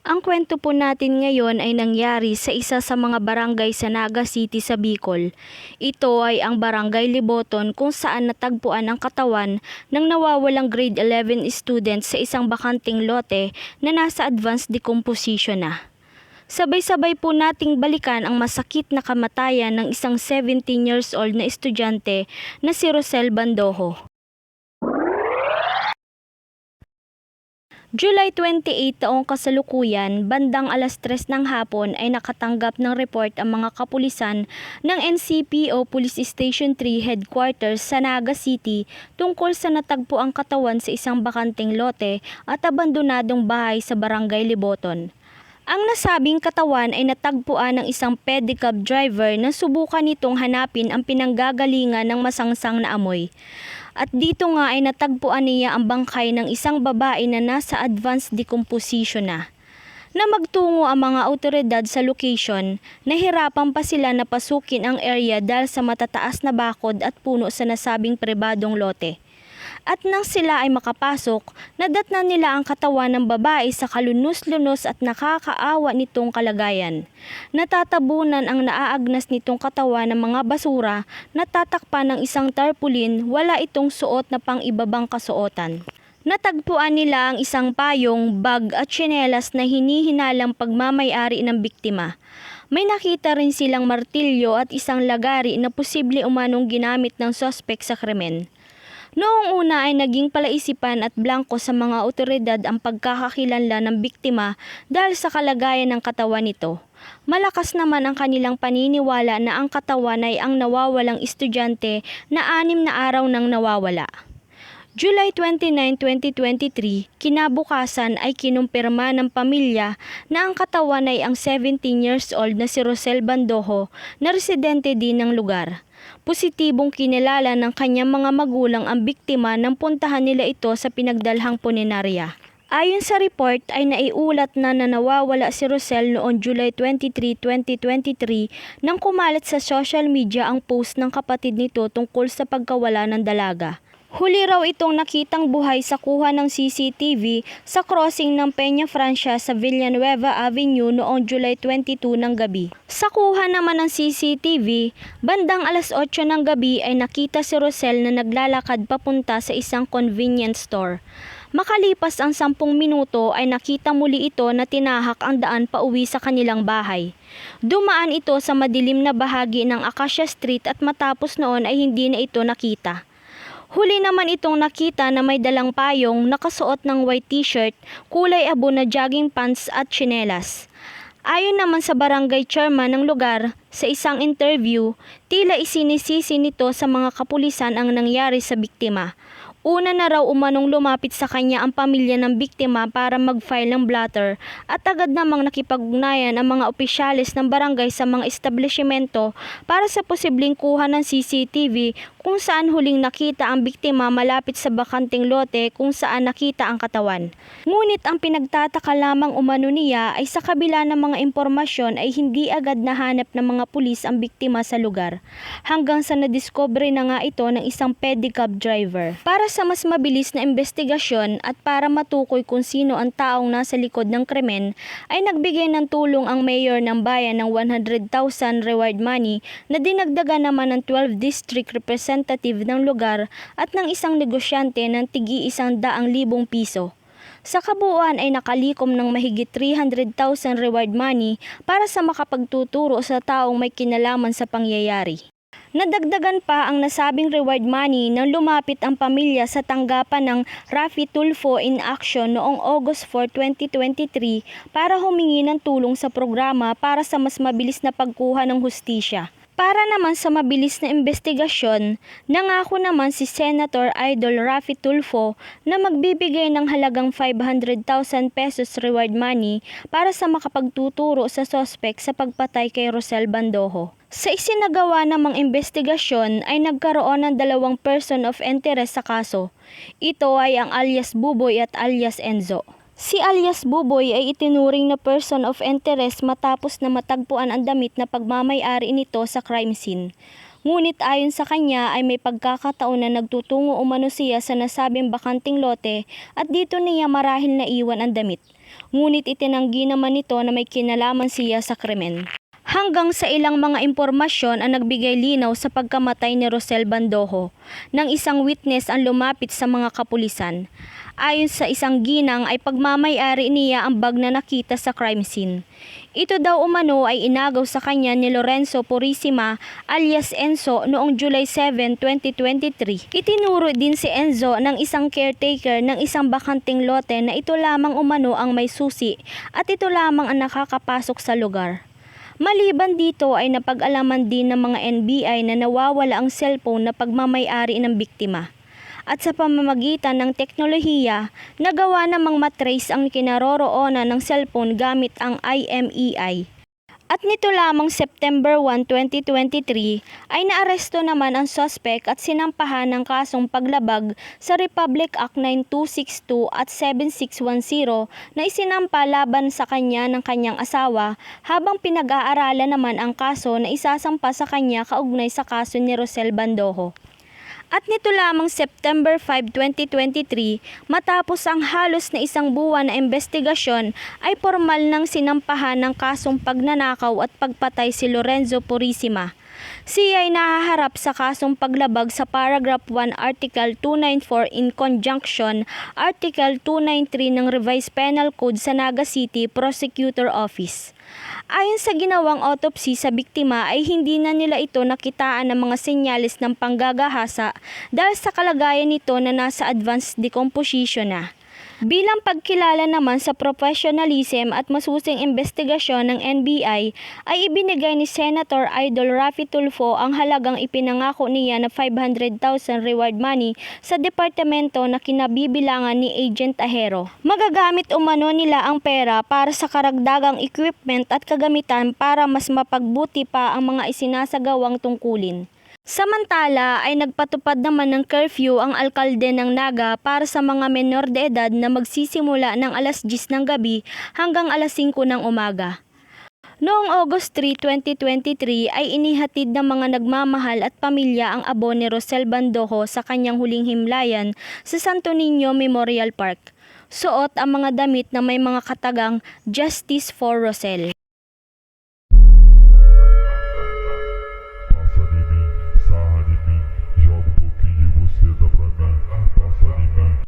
Ang kwento po natin ngayon ay nangyari sa isa sa mga barangay sa Naga City sa Bicol. Ito ay ang Barangay Liboton kung saan natagpuan ang katawan ng nawawalang grade 11 student sa isang bakanting lote na nasa advanced decomposition na. Sabay-sabay po nating balikan ang masakit na kamatayan ng isang 17 years old na estudyante na si Rosel Bandojo. July 28 taong kasalukuyan, bandang alas 3 ng hapon ay nakatanggap ng report ang mga kapulisan ng NCPO Police Station 3 Headquarters sa Naga City tungkol sa natagpo ang katawan sa isang bakanting lote at abandonadong bahay sa Barangay Liboton. Ang nasabing katawan ay natagpuan ng isang pedicab driver na subukan nitong hanapin ang pinanggagalingan ng masangsang na amoy. At dito nga ay natagpuan niya ang bangkay ng isang babae na nasa advanced decomposition na. Na magtungo ang mga awtoridad sa location, nahirapan pa sila na pasukin ang area dahil sa matataas na bakod at puno sa nasabing pribadong lote. At nang sila ay makapasok, nadatnan nila ang katawan ng babae sa kalunos-lunos at nakakaawa nitong kalagayan. Natatabunan ang naaagnas nitong katawan ng mga basura na tatakpan ng isang tarpaulin, wala itong suot na pang-ibabang kasuotan. Natagpuan nila ang isang payong, bag at tsinelas na hinihinalang pagmamay-ari ng biktima. May nakita rin silang martilyo at isang lagari na posible umanong ginamit ng sospek sa krimen. Noong una ay naging palaisipan at blanko sa mga otoridad ang pagkakakilanlan ng biktima dahil sa kalagayan ng katawan nito. Malakas naman ang kanilang paniniwala na ang katawan ay ang nawawalang estudyante na 6 na araw nang nawawala. July 29, 2023, kinabukasan ay kinumpirma ng pamilya na ang katawan ay ang 17 years old na si Rosel Bandojo na residente din ng lugar. Positibong kinilala ng kanyang mga magulang ang biktima nang puntahan nila ito sa pinagdalhang punerarya. Ayon sa report ay naiulat na nawawala si Rosel noong July 23, 2023 nang kumalat sa social media ang post ng kapatid nito tungkol sa pagkawala ng dalaga. Huli raw itong nakitang buhay sa kuha ng CCTV sa crossing ng Peña Francia sa Villanueva Avenue noong July 22 ng gabi. Sa kuha naman ng CCTV, bandang alas 8 ng gabi ay nakita si Rosel na naglalakad papunta sa isang convenience store. Makalipas ang 10 minuto ay nakita muli ito na tinahak ang daan pauwi sa kanilang bahay. Dumaan ito sa madilim na bahagi ng Acacia Street at matapos noon ay hindi na ito nakita. Huli naman itong nakita na may dalang payong, nakasuot ng white t-shirt, kulay abo na jogging pants at tsinelas. Ayon naman sa barangay chairman ng lugar, sa isang interview, tila isinisisi nito sa mga kapulisan ang nangyari sa biktima. Una na raw umanong lumapit sa kanya ang pamilya ng biktima para mag-file ng blotter at agad namang nakipag-ugnayan ang mga opisyalis ng barangay sa mga establishmento para sa posibleng kuha ng CCTV kung saan huling nakita ang biktima malapit sa bakanting lote kung saan nakita ang katawan. Ngunit ang pinagtataka lamang umano niya ay sa kabila ng mga impormasyon ay hindi agad nahanap ng mga pulis ang biktima sa lugar hanggang sa nadiskubre na nga ito ng isang pedicab driver. Para sa mas mabilis na investigasyon at para matukoy kung sino ang taong nasa likod ng krimen, ay nagbigay ng tulong ang mayor ng bayan ng 100,000 reward money na dinagdagan naman ng 12 district representative ng lugar at ng isang negosyante ng tigi 100,000 piso. Sa kabuuan ay nakalikom ng mahigit 300,000 reward money para sa makapagtuturo sa taong may kinalaman sa pangyayari. Nadagdagan pa ang nasabing reward money nang lumapit ang pamilya sa tanggapan ng Raffy Tulfo in Action noong August 4, 2023 para humingi ng tulong sa programa para sa mas mabilis na pagkuha ng hustisya. Para naman sa mabilis na investigasyon, nangako naman si Senator Idol Raffy Tulfo na magbibigay ng halagang 500,000 pesos reward money para sa makapagtuturo sa sospek sa pagpatay kay Rosel Bandojo. Sa isinagawa namang investigasyon ay nagkaroon ng 2 person of interest sa kaso. Ito ay ang alias Buboy at alias Enzo. Si alias Buboy ay itinuring na person of interest matapos na matagpuan ang damit na pagmamay-ari nito sa crime scene. Ngunit ayon sa kanya ay may pagkakataon na nagtutungo umano siya sa nasabing bakanting lote at dito niya marahil naiwan ang damit. Ngunit itinanggi naman nito na may kinalaman siya sa krimen. Hanggang sa ilang mga impormasyon ang nagbigay linaw sa pagkamatay ni Rosel Bandojo nang isang witness ang lumapit sa mga kapulisan. Ayon sa isang ginang ay pagmamay-ari niya ang bag na nakita sa crime scene. Ito daw umano ay inagaw sa kanya ni Lorenzo Purisima alias Enzo noong July 7, 2023. Itinuro din si Enzo ng isang caretaker ng isang bakanting lote na ito lamang umano ang may susi at ito lamang ang nakakapasok sa lugar. Maliban dito ay napag-alaman din ng mga NBI na nawawala ang cellphone na pagmamay-ari ng biktima. At sa pamamagitan ng teknolohiya, nagawa namang matrace ang kinaroroonan ng cellphone gamit ang IMEI. At nito lamang September 1, 2023 ay naaresto naman ang suspect at sinampahan ng kasong paglabag sa Republic Act 9262 at 7610 na isinampa laban sa kanya ng kanyang asawa habang pinag-aaralan naman ang kaso na isasampa sa kanya kaugnay sa kaso ni Rosel Bandojo. At nito lamang September 5, 2023, matapos ang halos na isang buwan na investigasyon, ay formal nang sinampahan ng kasong pagnanakaw at pagpatay si Lorenzo Purisima. Siya ay nahaharap sa kasong paglabag sa Paragraph 1 Article 294 in conjunction Article 293 ng Revised Penal Code sa Naga City Prosecutor Office. Ayon sa ginawang autopsy sa biktima ay hindi na nila ito nakitaan ng mga senyales ng panggagahasa dahil sa kalagayan nito na nasa advanced decomposition na. Bilang pagkilala naman sa professionalism at masusing investigasyon ng NBI ay ibinigay ni Senator Idol Raffy Tulfo ang halagang ipinangako niya na 500,000 reward money sa departamento na kinabibilangan ni Agent Ahero. Magagamit umano nila ang pera para sa karagdagang equipment at kagamitan para mas mapagbuti pa ang mga isinasagawang tungkulin. Samantala ay nagpatupad naman ng curfew ang alkalde ng Naga para sa mga menor de edad na magsisimula ng alas 10 ng gabi hanggang alas 5 ng umaga. Noong August 3, 2023 ay inihatid ng mga nagmamahal at pamilya ang abo ni Rosel Bandojo sa kanyang huling himlayan sa Santo Niño Memorial Park. Suot ang mga damit na may mga katagang Justice for Rosel.